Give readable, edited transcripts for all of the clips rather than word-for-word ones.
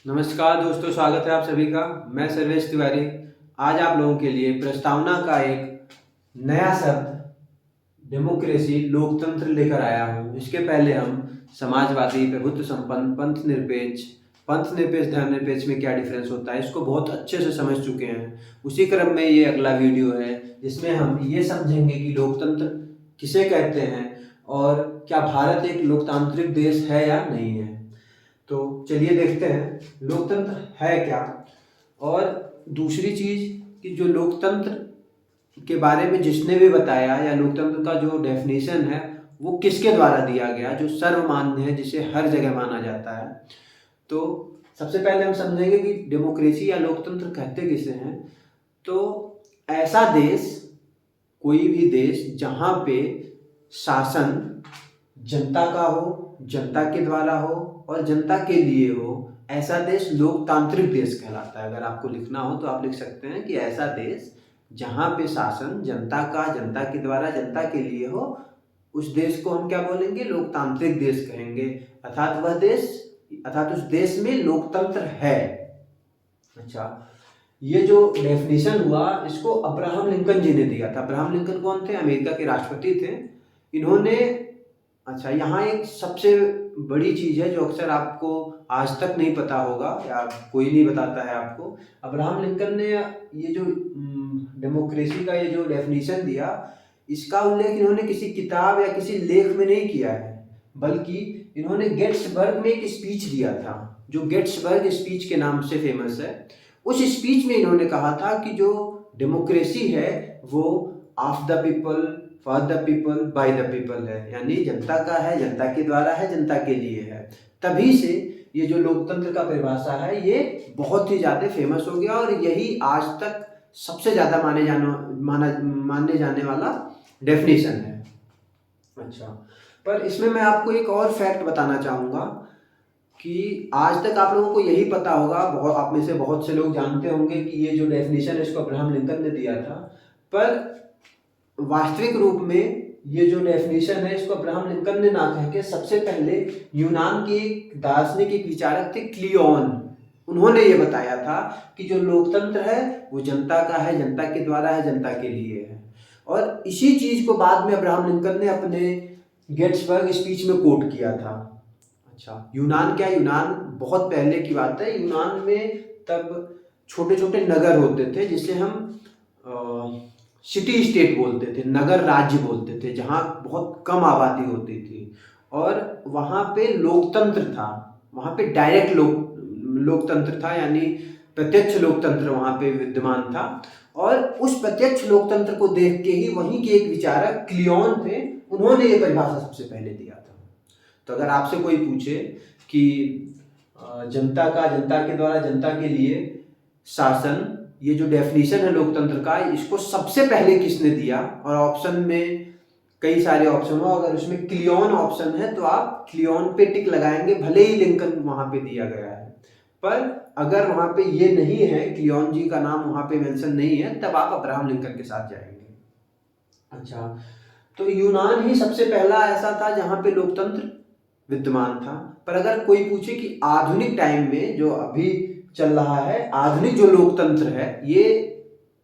नमस्कार दोस्तों, स्वागत है आप सभी का। मैं सर्वेश तिवारी आज आप लोगों के लिए प्रस्तावना का एक नया शब्द डेमोक्रेसी लोकतंत्र लेकर आया हूँ। इसके पहले हम समाजवादी, प्रभुत्व संपन्न, पंथ निरपेक्ष, धर्मनिरपेक्ष में क्या डिफरेंस होता है इसको बहुत अच्छे से समझ चुके हैं। उसी क्रम में ये अगला वीडियो है जिसमें हम ये समझेंगे कि लोकतंत्र किसे कहते हैं और क्या भारत एक लोकतांत्रिक देश है या नहीं है। तो चलिए देखते हैं लोकतंत्र है क्या। और दूसरी चीज कि जो लोकतंत्र के बारे में जिसने भी बताया या लोकतंत्र का जो डेफिनेशन है वो किसके द्वारा दिया गया, जो सर्वमान्य है, जिसे हर जगह माना जाता है। तो सबसे पहले हम समझेंगे कि डेमोक्रेसी या लोकतंत्र कहते किसे हैं। तो ऐसा देश, कोई भी देश जहाँ पे शासन जनता का हो, जनता के द्वारा हो और जनता के लिए हो, ऐसा देश लोकतांत्रिक देश कहलाता है। अगर आपको लिखना हो तो आप लिख सकते हैं कि ऐसा देश जहाँ पे शासन जनता का, जनता के द्वारा, जनता के लिए हो, उस देश को हम क्या बोलेंगे? लोकतांत्रिक देश कहेंगे। अर्थात उस देश में लोकतंत्र है। अच्छा, ये जो डेफिनेशन हुआ इसको अब्राहम लिंकन जी ने दिया था। अब्राहम लिंकन कौन थे? अमेरिका के राष्ट्रपति थे। इन्होंने, अच्छा, यहाँ एक सबसे बड़ी चीज है जो अक्सर आपको आज तक नहीं पता होगा या कोई नहीं बताता है आपको। अब्राहम लिंकन ने ये जो डेमोक्रेसी का ये जो डेफिनेशन दिया, इसका उल्लेख इन्होंने किसी किताब या किसी लेख में नहीं किया है, बल्कि इन्होंने गेट्सबर्ग में एक स्पीच दिया था जो गेट्सबर्ग स्पीच के नाम से फेमस है। उस स्पीच में इन्होंने कहा था कि जो डेमोक्रेसी है वो of the people, for the people, by the people है। यानी जनता का है, जनता के द्वारा है, जनता के लिए है। तभी से ये जो लोकतंत्र का परिभाषा है ये बहुत ही ज़्यादा फेमस हो गया और यही आज तक सबसे ज़्यादा माने जाने वाला डेफिनेशन है। अच्छा, पर इसमें मैं आपको एक और फैक्ट बताना चाहूँगा कि आज तक आप लोगों को यही पता होगा, बहुत आप में से बहुत से लोग जानते होंगे कि ये जो डेफिनेशन है इसको अब्राहम लिंकन ने दिया था। पर वास्तविक रूप में ये जो डेफिनेशन है इसको अब्राहम लिंकन ने ना कह के सबसे पहले यूनान के एक दार्शनिक, एक विचारक थे, क्लियोन। उन्होंने ये बताया था कि जो लोकतंत्र है वो जनता का है, जनता के द्वारा है, जनता के लिए है। और इसी चीज को बाद में अब्राहम लिंकन ने अपने गेट्सबर्ग स्पीच में कोट किया था। अच्छा, यूनान क्या, यूनान बहुत पहले की बात है। यूनान में तब छोटे छोटे नगर होते थे जिसे हम सिटी स्टेट बोलते थे, नगर राज्य बोलते थे, जहाँ बहुत कम आबादी होती थी और वहाँ पे लोकतंत्र था। वहाँ पे डायरेक्ट लोकतंत्र था, यानी प्रत्यक्ष लोकतंत्र वहाँ पे विद्यमान था। और उस प्रत्यक्ष लोकतंत्र को देख के ही वहीं के एक विचारक क्लियोन थे, उन्होंने ये परिभाषा सबसे पहले दिया था। तो अगर आपसे कोई पूछे कि जनता का, जनता के द्वारा, जनता के लिए शासन, ये जो डेफिनेशन है लोकतंत्र का, इसको सबसे पहले किसने दिया, और ऑप्शन में कई सारे ऑप्शन हो, अगर उसमें क्लियोन ऑप्शन है तो आप क्लियोन पे टिक लगाएंगे, भले ही लिंकन वहां पे दिया गया है। पर अगर वहां पे ये नहीं है, क्लियोन जी का नाम वहां पे मेंशन नहीं है, तब आप अब्राहम लिंकन के साथ जाएंगे। अच्छा, तो यूनान ही सबसे पहला ऐसा था जहां पे लोकतंत्र विद्यमान था। पर अगर कोई पूछे कि आधुनिक टाइम में जो अभी चल रहा है, आधुनिक जो लोकतंत्र है, ये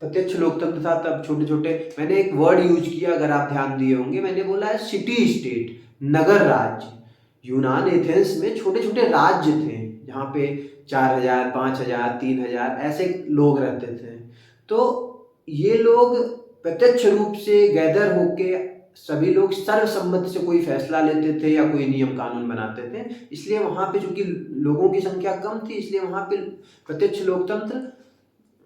प्रत्यक्ष लोकतंत्र था तब छोटे छोटे, मैंने एक वर्ड यूज किया, अगर आप ध्यान दिए होंगे, मैंने बोला है सिटी स्टेट, नगर राज्य। यूनान, एथेंस में छोटे छोटे राज्य थे जहाँ पे 4,000, 5,000, 3,000 ऐसे लोग रहते थे। तो ये लोग प्रत्यक्ष रूप से गैदर होके सभी लोग सर्वसम्मति से कोई फैसला लेते थे या कोई नियम कानून बनाते थे। इसलिए वहां पे चूंकि लोगों की संख्या कम थी, इसलिए वहां पे प्रत्यक्ष लोकतंत्र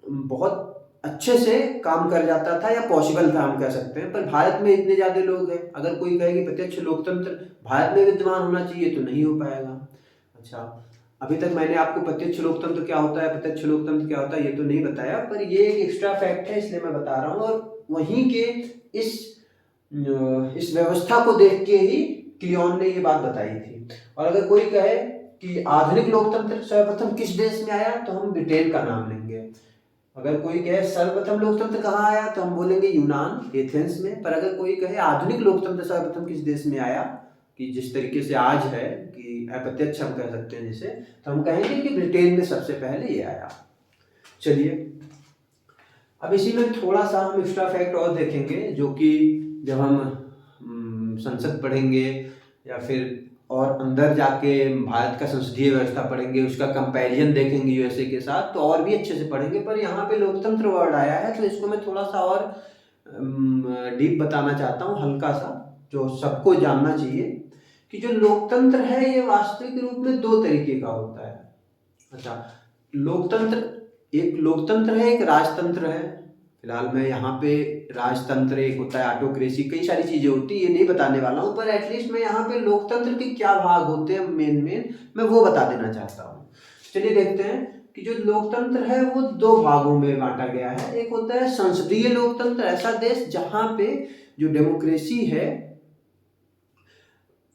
बहुत अच्छे से काम कर जाता था या पॉसिबल था, हम कह सकते हैं। पर भारत में इतने ज्यादा लोग हैं, अगर कोई कहे कि प्रत्यक्ष लोकतंत्र भारत में विद्यमान होना चाहिए तो नहीं हो पाएगा। अच्छा, अभी तक मैंने आपको प्रत्यक्ष लोकतंत्र क्या होता है, प्रत्यक्ष लोकतंत्र क्या होता है, ये तो नहीं बताया, पर ये एक एक्स्ट्रा फैक्ट है इसलिए मैं बता रहा हूँ। और वहीं के इस व्यवस्था को देख के ही क्लियोन ने ये बात बताई थी। और अगर कोई कहे कि आधुनिक लोकतंत्र सर्वप्रथम किस देश में आया, तो हम ब्रिटेन का नाम लेंगे। अगर कोई कहे सर्वप्रथम लोकतंत्र कहाँ आया, तो हम बोलेंगे यूनान, एथेंस में। पर अगर कोई कहे आधुनिक लोकतंत्र सर्वप्रथम किस देश में आया, कि जिस तरीके से आज है कि अप्रत्यक्ष हम कह सकते हैं जिसे, तो हम कहेंगे कि ब्रिटेन में सबसे पहले ये आया। चलिए, अब इसी में थोड़ा सा हम एक्स्ट्रा फैक्ट और देखेंगे, जो कि जब हम संसद पढ़ेंगे या फिर और अंदर जाके भारत का संसदीय व्यवस्था पढ़ेंगे, उसका कंपैरिजन देखेंगे यूएसए के साथ, तो और भी अच्छे से पढ़ेंगे। पर यहाँ पे लोकतंत्र वर्ड आया है तो इसको मैं थोड़ा सा और डीप बताना चाहता हूँ, हल्का सा, जो सबको जानना चाहिए कि जो लोकतंत्र है ये वास्तविक रूप में दो तरीके का होता है। अच्छा, एक लोकतंत्र है, एक राजतंत्र है। फिलहाल मैं यहाँ पे राजतंत्र एक होता है, ऑटोक्रेसी, कई सारी चीजें होती है, ये नहीं बताने वाला हूँ, पर एटलीस्ट मैं यहाँ पे लोकतंत्र के क्या भाग होते हैं मेन मैं वो बता देना चाहता हूँ। चलिए देखते हैं कि जो लोकतंत्र है वो दो भागों में बांटा गया है। एक होता है संसदीय लोकतंत्र, ऐसा देश जहाँ पे जो डेमोक्रेसी है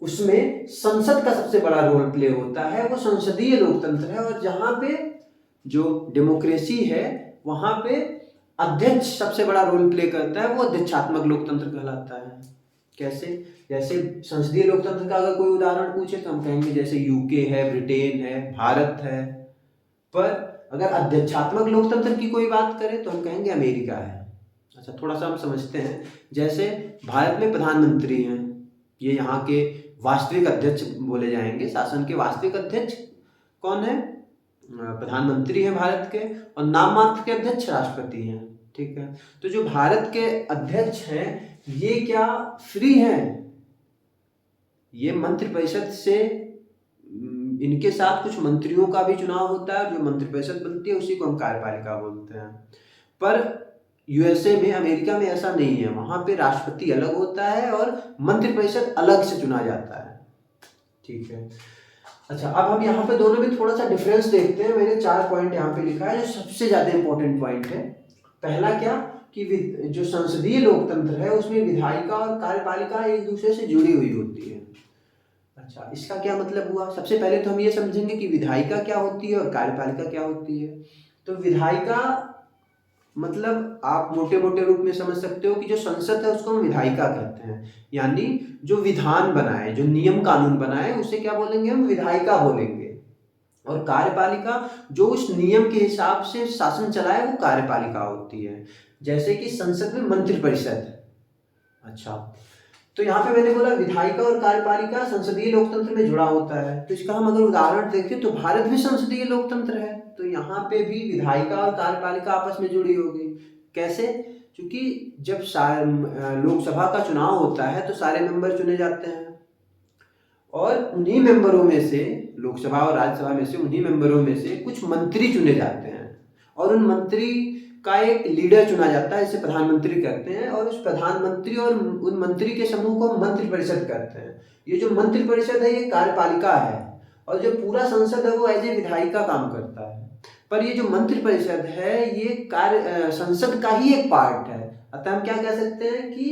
उसमें संसद का सबसे बड़ा रोल प्ले होता है, वो संसदीय लोकतंत्र है। और जहाँ पे जो डेमोक्रेसी है वहां पे अध्यक्ष सबसे बड़ा रोल प्ले करता है, वो अध्यक्षात्मक लोकतंत्र कहलाता है। कैसे? जैसे संसदीय लोकतंत्र का अगर कोई उदाहरण पूछे तो हम कहेंगे जैसे यूके है, ब्रिटेन है, भारत है। पर अगर अध्यक्षात्मक लोकतंत्र की कोई बात करें तो हम कहेंगे अमेरिका है। अच्छा, थोड़ा सा हम समझते हैं। जैसे भारत में प्रधानमंत्री हैं, ये यहाँ के वास्तविक अध्यक्ष बोले जाएंगे। शासन के वास्तविक अध्यक्ष कौन है? प्रधानमंत्री है भारत के, और नाम मात्र के अध्यक्ष राष्ट्रपति हैं। ठीक है, तो जो भारत के अध्यक्ष हैं ये क्या फ्री हैं? ये मंत्रिपरिषद से, इनके साथ कुछ मंत्रियों का भी चुनाव होता है, जो मंत्रिपरिषद बनती है उसी को हम कार्यपालिका बोलते हैं। पर यूएसए में, अमेरिका में ऐसा नहीं है, वहां पे राष्ट्रपति अलग होता है और मंत्रिपरिषद अलग से चुना जाता है। ठीक है, अच्छा, अब हम यहाँ पे दोनों में थोड़ा सा डिफरेंस देखते हैं। मैंने 4 पॉइंट यहाँ पे लिखा है जो सबसे ज्यादा इंपॉर्टेंट पॉइंट है। पहला क्या कि जो संसदीय लोकतंत्र है उसमें विधायिका और कार्यपालिका एक दूसरे से जुड़ी हुई होती है। अच्छा, इसका क्या मतलब हुआ? सबसे पहले तो हम ये समझेंगे कि विधायिका क्या होती है और कार्यपालिका क्या होती है। तो विधायिका मतलब आप मोटे मोटे रूप में समझ सकते हो कि जो संसद है उसको हम विधायिका कहते हैं, यानी जो विधान बनाए, जो नियम कानून बनाए उसे क्या बोलेंगे? हम विधायिका बोलेंगे। और कार्यपालिका जो उस नियम के हिसाब से शासन चलाए वो कार्यपालिका होती है। जैसे कि संसद में मंत्रिपरिषद। अच्छा, तो यहाँ पे मैंने बोला विधायिका और कार्यपालिका संसदीय लोकतंत्र में जुड़ा होता है। तो इसका हम अगर उदाहरण देखें तो भारत भी संसदीय लोकतंत्र है, तो यहाँ पे भी विधायिका और कार्यपालिका आपस में जुड़ी होगी। कैसे? क्योंकि जब लोकसभा का चुनाव होता है तो सारे मेंबर चुने जाते हैं, और उन्हीं मेंबरों में से, लोकसभा और राज्यसभा में से उन्हीं मेंबरों में से कुछ मंत्री चुने जाते हैं, और उन मंत्री का एक लीडर चुना जाता है, जिसे प्रधानमंत्री कहते हैं। और उस प्रधानमंत्री और उन मंत्री के समूह को मंत्रिपरिषद कहते हैं। ये जो मंत्रिपरिषद है ये कार्यपालिका है, और जो पूरा संसद है वो एज ए विधायिका काम करता है। पर ये जो मंत्रिपरिषद है ये संसद का ही एक पार्ट है। अतः हम क्या कह सकते हैं कि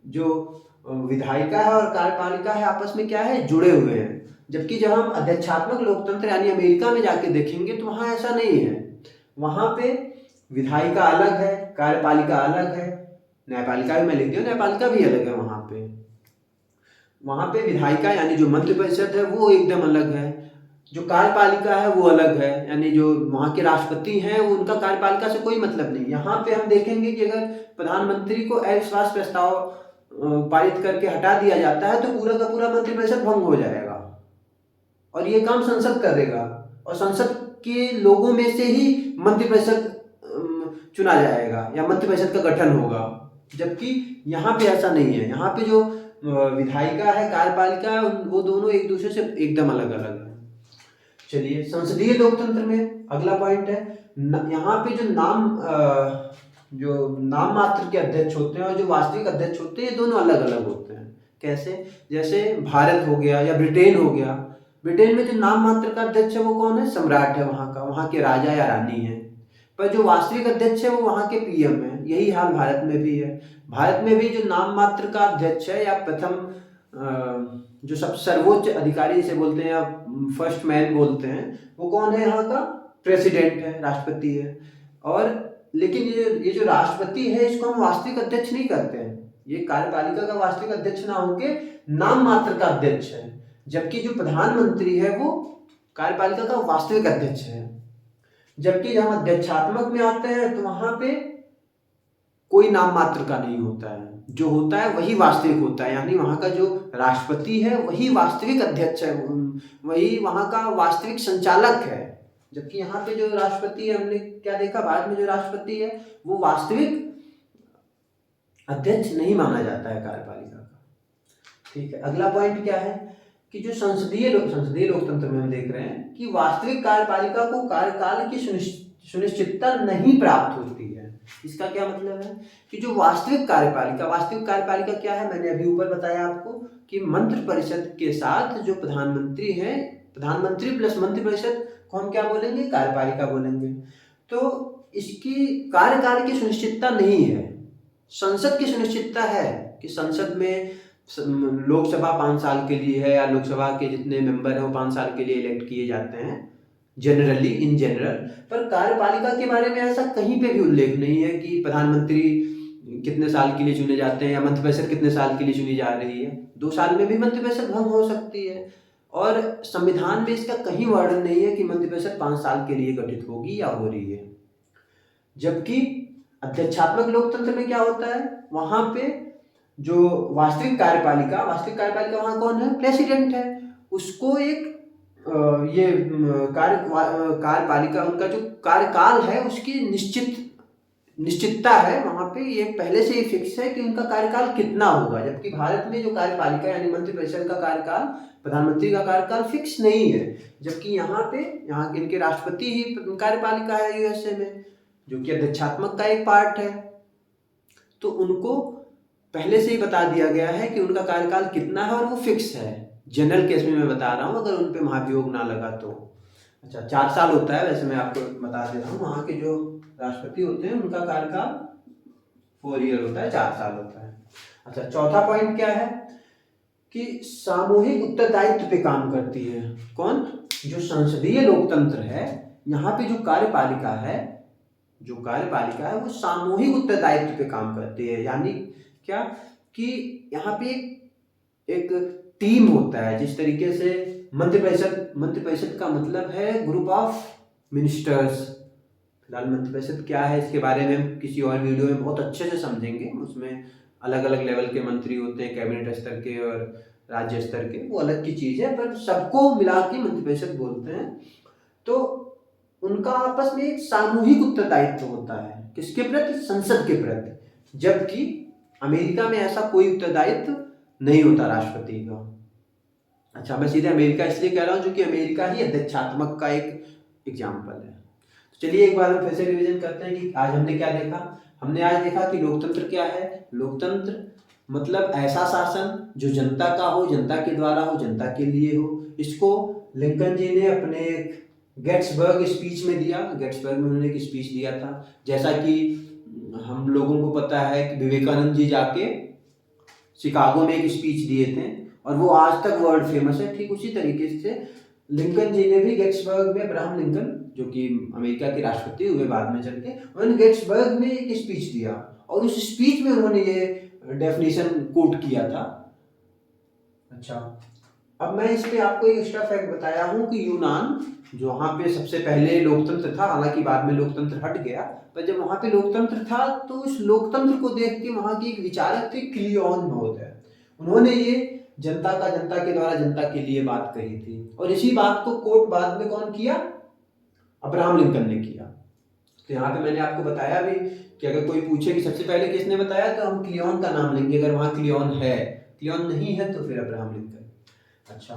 जो विधायिका है और कार्यपालिका है आपस में क्या है? जुड़े हुए हैं। जबकि जब हम अध्यक्षात्मक लोकतंत्र यानी अमेरिका में जाके देखेंगे तो वहां ऐसा नहीं है। वहां पे विधायिका अलग है, कार्यपालिका अलग है, न्यायपालिका भी मैं लिख दिया, न्यायपालिका भी अलग है। वहां पे विधायिका यानी जो मंत्रिपरिषद है वो एकदम अलग है, जो कार्यपालिका है वो अलग है, यानी जो वहां के राष्ट्रपति हैं वो, उनका कार्यपालिका से कोई मतलब नहीं। यहाँ पे हम देखेंगे कि अगर प्रधानमंत्री को अविश्वास प्रस्ताव पारित करके हटा दिया जाता है तो पूरा का पूरा मंत्रिपरिषद भंग हो जाएगा, और ये काम संसद करेगा, और संसद के लोगों में से ही मंत्रिपरिषद चुना जाएगा या मंत्रिपरिषद का गठन होगा। जबकि यहाँ पे ऐसा नहीं है। यहाँ पे जो विधायिका है, कार्यपालिका है, वो दोनों एक दूसरे से एकदम अलग अलग है। चलिए, संसदीय लोकतंत्र में अगला पॉइंट है, यहाँ पे जो नाम मात्र के अध्यक्ष होते हैं और जो वास्तविक अध्यक्ष होते हैं ये दोनों अलग अलग होते हैं। कैसे? जैसे भारत हो गया या ब्रिटेन हो गया। ब्रिटेन में जो नाम मात्र का अध्यक्ष है वो कौन है? सम्राट है वहां का, वहां के राजा या रानी है। पर जो वास्तविक अध्यक्ष है वो वहां के पीएम है। यही हाल भारत में भी है। भारत में भी जो नाम मात्र का अध्यक्ष है या प्रथम जो सब सर्वोच्च अधिकारी जिसे बोलते हैं या फर्स्ट मैन बोलते हैं, वो कौन है? यहाँ का प्रेसिडेंट है, राष्ट्रपति है। और लेकिन ये जो राष्ट्रपति है इसको हम वास्तविक अध्यक्ष नहीं करते हैं, ये कार्यपालिका का वास्तविक अध्यक्ष ना होके नाम मात्र का अध्यक्ष है, जबकि जो प्रधानमंत्री है वो कार्यपालिका का वास्तविक अध्यक्ष है। जबकि जब हम अध्यक्षात्मक में आते हैं तो वहां पे कोई नाम मात्र का नहीं होता है, जो होता है वही वास्तविक होता है, यानी वहां का जो राष्ट्रपति है वही वास्तविक अध्यक्ष है, वही वहां का वास्तविक संचालक है। जबकि यहाँ पे जो राष्ट्रपति है, हमने क्या देखा, भारत में जो राष्ट्रपति है वो वास्तविक अध्यक्ष नहीं माना जाता है कार्यपालिका का। ठीक है, अगला पॉइंट क्या है कि जो संसदीय लोकतंत्र में हम देख रहे हैं कि वास्तविक कार्यपालिका को कार्यकाल की सुनिश्चितता नहीं प्राप्त होती है। इसका क्या मतलब है कि जो वास्तविक कार्यपालिका क्या है, मैंने अभी ऊपर बताया आपको कि मंत्रिपरिषद के साथ जो प्रधानमंत्री है, प्रधानमंत्री प्लस मंत्रिपरिषद को हम क्या बोलेंगे, कार्यपालिका बोलेंगे। तो इसकी कार्यकाल की सुनिश्चितता नहीं है, संसद की सुनिश्चितता है कि संसद में लोकसभा 5 साल के लिए है, या लोकसभा के जितने मेंबर हैं वो 5 साल के लिए इलेक्ट किए जाते हैं जनरली, इन जनरल। पर कार्यपालिका के बारे में ऐसा कहीं पे भी उल्लेख नहीं है कि प्रधानमंत्री कितने साल के लिए चुने जाते हैं या मंत्रिपरिषद कितने साल के लिए चुनी जा रही है। 2 साल में भी मंत्रिपरिषद भंग हो सकती है, और संविधान में इसका कहीं वर्णन नहीं है कि मंत्रिपरिषद 5 साल के लिए गठित होगी या हो रही है। जबकि अध्यक्षात्मक लोकतंत्र में क्या होता है, वहां पे जो वास्तविक कार्यपालिका वहां कौन है, प्रेसिडेंट है, उसको एक ये कार्यपालिका उनका जो कार्यकाल है उसकी निश्चितता है, वहां पे ये पहले से ही फिक्स है कि उनका कार्यकाल कितना होगा। जबकि भारत में जो कार्यपालिका यानी मंत्रिपरिषद का कार्यकाल, प्रधानमंत्री का कार्यकाल फिक्स नहीं है। जबकि यहाँ इनके राष्ट्रपति ही कार्यपालिका है यूएसए में, जो कि अध्यक्षात्मक का एक पार्ट है। तो उनको पहले से ही बता दिया गया है कि उनका कार्यकाल कितना है और वो फिक्स है। जनरल केस में मैं बता रहा हूँ, अगर उन पे महाभियोग ना लगा तो। अच्छा, 4 साल होता है, वैसे मैं आपको बता दे रहा हूँ, वहाँ के जो राष्ट्रपति होते हैं उनका कार्यकाल 4 ईयर होता है, 4 साल होता है। अच्छा, चौथा पॉइंट क्या है कि सामूहिक उत्तरदायित्व पे काम करती है। कौन? जो संसदीय लोकतंत्र है, यहाँ पे जो कार्यपालिका है वो सामूहिक उत्तरदायित्व पे काम करती है। यानी क्या कि यहाँ पे एक टीम होता है, जिस तरीके से मंत्रिपरिषद का मतलब है ग्रुप ऑफ मिनिस्टर्स। फिलहाल मंत्रिपरिषद क्या है इसके बारे में हम किसी और वीडियो में बहुत अच्छे से समझेंगे। उसमें अलग अलग लेवल के मंत्री होते हैं, कैबिनेट स्तर के और राज्य स्तर के, वो अलग की चीज है, पर सबको मिला के मंत्रिपरिषद बोलते हैं। तो उनका आपस में एक सामूहिक उत्तरदायित्व होता है, किसके प्रति? संसद के प्रति। जबकि अमेरिका में ऐसा कोई उत्तरदायित्व नहीं होता राष्ट्रपति का। अच्छा, मैं सीधे अमेरिका इसलिए कह रहा हूँ क्योंकि अमेरिका ही अध्यक्षात्मक का एक एग्जाम्पल है। तो चलिए एक बार हम फिर से रिवीजन करते हैं कि आज हमने क्या देखा। हमने आज देखा कि लोकतंत्र क्या है। लोकतंत्र मतलब ऐसा शासन जो जनता का हो, जनता के द्वारा हो, जनता के लिए हो। इसको लिंकन जी ने अपने गेट्सबर्ग स्पीच में दिया। गेट्सबर्ग में उन्होंने एक स्पीच दिया था। जैसा कि हम लोगों को पता है कि विवेकानंद जी जाके शिकागो में एक स्पीच दिए थे और वो आज तक वर्ल्ड फेमस है। ठीक उसी तरीके से लिंकन जी ने भी गेट्सबर्ग में, अब्राहम लिंकन जो कि अमेरिका के राष्ट्रपति हुए बाद में चल के, उन्होंने गेट्सबर्ग में एक स्पीच दिया और उस स्पीच में उन्होंने ये डेफिनेशन कोट किया था। अच्छा, अब मैं इस पे आपको एक एक्स्ट्रा फैक्ट बताया हूँ कि यूनान, जो वहाँ पे सबसे पहले लोकतंत्र था, हालांकि बाद में लोकतंत्र हट गया, पर जब वहाँ पे लोकतंत्र था तो उस लोकतंत्र को देख के वहाँ की एक विचारक थे क्लियोन महोदय। उन्होंने ये जनता के द्वारा जनता के लिए बात कही थी और इसी बात को कोट बाद में कौन किया? अब्राहम लिंकन ने किया। तो यहाँ पे मैंने आपको बताया भी कि अगर कोई पूछे कि सबसे पहले किसने बताया तो हम क्लियोन का नाम लेंगे, अगर वहाँ क्लियोन है। क्लियोन नहीं है तो फिर अब्राहम लिंकन। अच्छा,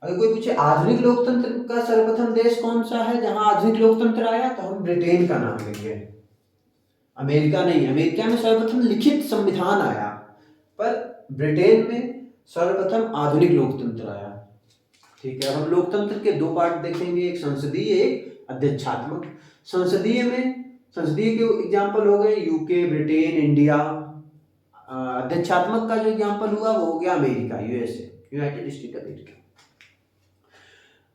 अगर कोई पूछे आधुनिक लोकतंत्र का सर्वप्रथम देश कौन सा है जहां आधुनिक लोकतंत्र आया, तो हम ब्रिटेन का नाम लेंगे, अमेरिका नहीं। अमेरिका में सर्वप्रथम लिखित संविधान आया, पर ब्रिटेन में सर्वप्रथम आधुनिक लोकतंत्र आया। ठीक है, अब हम लोकतंत्र के 2 पार्ट देखेंगे, एक संसदीय, एक अध्यक्षात्मक। संसदीय के एग्जाम्पल हो गए यूके, ब्रिटेन, इंडिया। अध्यक्षात्मक का जो एग्जाम्पल हुआ वो हो गया America, USA, United state America.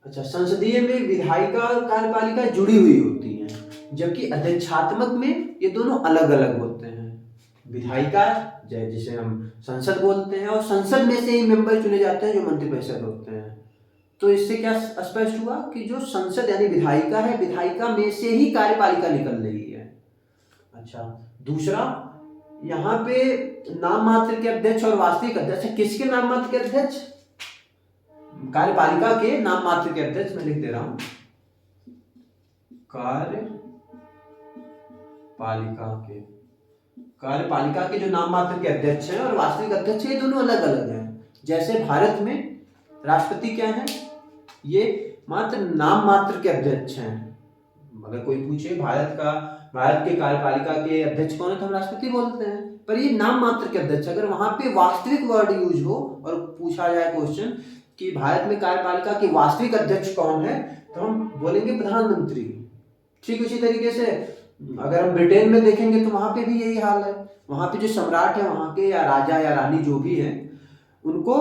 अच्छा, संसदीय में विधायिका और कार्यपालिका जुड़ी हुई होती हैं, जबकि अध्यक्षात्मक में ये दोनों अलग अलग होते हैं। विधायिका जिसे हम संसद बोलते हैं, और संसद में से ही मेंबर चुने जाते हैं जो मंत्रिपरिषद होते हैं। तो इससे क्या स्पष्ट हुआ कि जो संसद यानी विधायिका है, विधायिका में से ही कार्यपालिका निकल रही है। अच्छा, दूसरा, यहाँ पे नाम मात्र के अध्यक्ष और वास्तविक अध्यक्ष, किसके नाम मात्र के अध्यक्ष? कार्यपालिका के नाम मात्र के अध्यक्ष। मैं लिख दे रहा हूं, कार्यपालिका के जो नाम मात्र के अध्यक्ष हैं और वास्तविक अध्यक्ष, ये दोनों अलग अलग हैं। जैसे भारत में राष्ट्रपति क्या है, ये मात्र नाम मात्र के अध्यक्ष हैं। अगर कोई पूछे भारत के कार्यपालिका के अध्यक्ष कौन है, तो हम राष्ट्रपति बोलते हैं, पर ये नाम मात्र के अध्यक्ष। अगर वहां पे वास्तविक वर्ड यूज हो और पूछा जाए क्वेश्चन कि भारत में कार्यपालिका के वास्तविक अध्यक्ष कौन है, तो हम बोलेंगे प्रधानमंत्री। ठीक उसी तरीके से अगर हम ब्रिटेन में देखेंगे तो वहां पे भी यही हाल है। वहां पे जो सम्राट है वहां के, या राजा या रानी जो भी है, उनको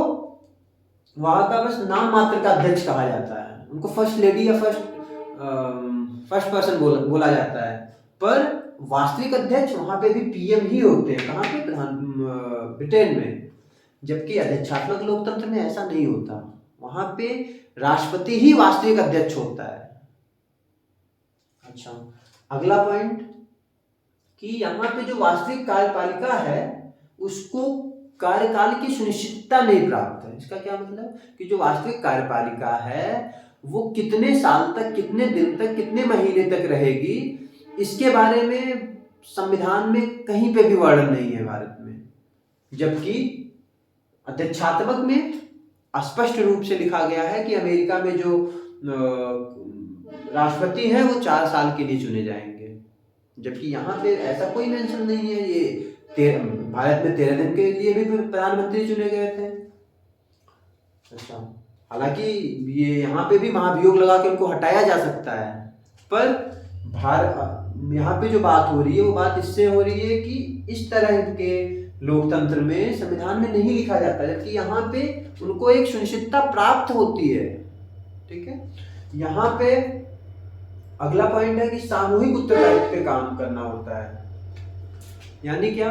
वहां का बस नाम मात्र का अध्यक्ष कहा जाता है। उनको फर्स्ट लेडी या फर्स्ट पर्सन बोला जाता है, पर वास्तविक अध्यक्ष वहां पे भी पीएम ही होते हैं। कहाँ पे? ब्रिटेन में। जबकि अध्यक्षात्मक लोकतंत्र में ऐसा नहीं होता, वहां पे राष्ट्रपति ही वास्तविक अध्यक्ष होता है। अच्छा, अगला पॉइंट कि यहाँ पे जो वास्तविक कार्यपालिका है उसको कार्यकाल की सुनिश्चितता नहीं प्राप्त है। इसका क्या मतलब? कि जो वास्तविक कार्यपालिका है वो कितने साल तक, कितने दिन तक, कितने महीने तक रहेगी, इसके बारे में संविधान में कहीं पे भी वर्णन नहीं है भारत में। जबकि अध्यक्षात्मक में स्पष्ट रूप से लिखा गया है कि अमेरिका में जो राष्ट्रपति हैं वो 4 साल के लिए चुने जाएंगे, जबकि यहाँ पे ऐसा कोई मेंशन नहीं है। ये भारत में 13 दिन के लिए भी प्रधानमंत्री चुने गए थे। अच्छा, हालांकि ये यहाँ पे भी महाभियोग लगा के उनको हटाया जा सकता है, पर यहाँ पे जो बात हो रही है वो बात इससे हो रही है कि इस तरह के लोकतंत्र में संविधान में नहीं लिखा जाता, जबकि यहाँ पे उनको एक सुनिश्चितता प्राप्त होती है। ठीक है, यहाँ पे अगला पॉइंट है कि सामूहिक उत्तरदायित्व पे काम करना होता है। यानी क्या?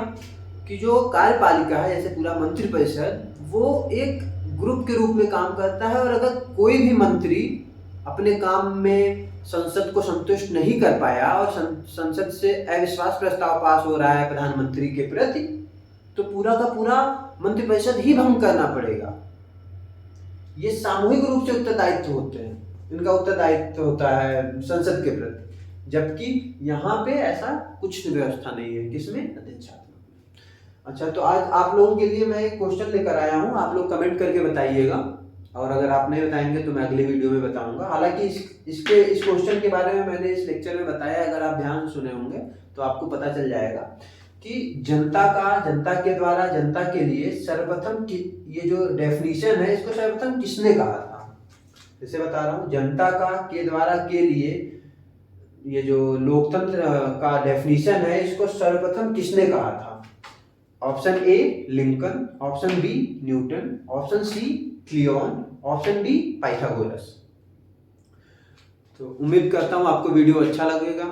कि जो कार्यपालिका है, जैसे पूरा मंत्रिपरिषद, वो एक ग्रुप के रूप में काम करता है, और अगर कोई भी मंत्री अपने काम में संसद को संतुष्ट नहीं कर पाया और संसद से अविश्वास प्रस्ताव पास हो रहा है प्रधानमंत्री के प्रति, तो पूरा का पूरा मंत्रिपरिषद ही भंग करना पड़ेगा। ये सामूहिक रूप से उत्तरदायित्व होते हैं, इनका उत्तरदायित्व होता है संसद के प्रति, जबकि यहाँ पे ऐसा कुछ व्यवस्था नहीं है। किसमें? अध्यक्षात्मक में। अच्छा, तो आज आप लोगों के लिए मैं एक क्वेश्चन लेकर आया हूँ, आप लोग कमेंट करके बताइएगा, और अगर आप नहीं बताएंगे तो मैं अगले वीडियो में बताऊंगा। हालांकि इस क्वेश्चन के बारे में मैंने इस लेक्चर में बताया, अगर आप ध्यान से सुने होंगे तो आपको पता चल जाएगा कि जनता के द्वारा जनता के लिए सर्वप्रथम ये जो डेफिनेशन है इसको सर्वप्रथम किसने कहा था? जैसे बता रहा हूँ, जनता के द्वारा के लिए ये जो लोकतंत्र का डेफिनेशन है इसको सर्वप्रथम किसने कहा था? Option A Lincoln, option B Newton, option C Cleon, option D Pythagoras. तो उम्मीद करता हूँ आपको वीडियो अच्छा लगेगा,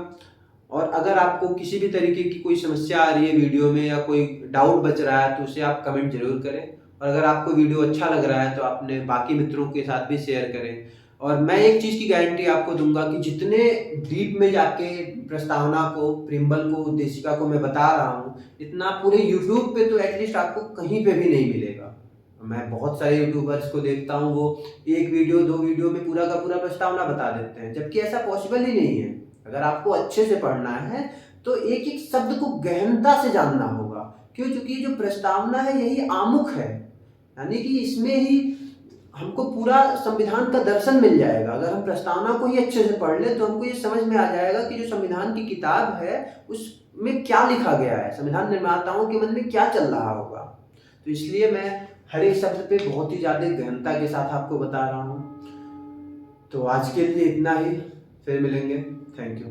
और अगर आपको किसी भी तरीके की कोई समस्या आ रही है वीडियो में या कोई डाउट बच रहा है तो उसे आप कमेंट जरूर करें, और अगर आपको वीडियो अच्छा लग रहा है तो अपने बाकी मित्रों के साथ भी शेयर करें। और मैं एक चीज़ की गारंटी आपको दूंगा कि जितने डीप में जाके प्रस्तावना को, प्रिम्बल को, उद्देशिका को मैं बता रहा हूँ, इतना पूरे यूट्यूब पे तो एटलीस्ट आपको कहीं पे भी नहीं मिलेगा। मैं बहुत सारे यूट्यूबर्स को देखता हूँ, वो 1 वीडियो 2 वीडियो में पूरा का पूरा प्रस्तावना बता देते हैं, जबकि ऐसा पॉसिबल ही नहीं है। अगर आपको अच्छे से पढ़ना है तो एक एक शब्द को गहनता से जानना होगा। क्यों? क्योंकि जो प्रस्तावना है यही आमुख है, यानी कि इसमें ही हमको पूरा संविधान का दर्शन मिल जाएगा। अगर हम प्रस्तावना को ही अच्छे से पढ़ ले तो हमको ये समझ में आ जाएगा कि जो संविधान की किताब है उसमें क्या लिखा गया है, संविधान निर्माताओं के मन में क्या चल रहा होगा। तो इसलिए मैं हर एक शब्द पे बहुत ही ज़्यादा गहनता के साथ आपको बता रहा हूँ। तो आज के लिए इतना ही, फिर मिलेंगे। Thank you.